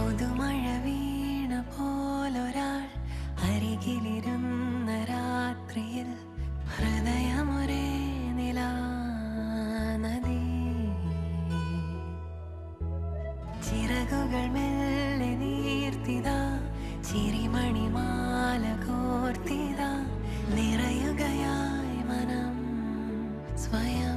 പുതുമഴ വീണ പോലൊരാൾ അരികിലിരുന്ന രാത്രിയിൽ ഹൃദയമൊരേ നിലാനദി ചിറകുകൾ മെല്ലെ നീർത്തിതാ ചിരിമണിമാല കോർത്തിതാ നിറയുകയായി മനം സ്വയം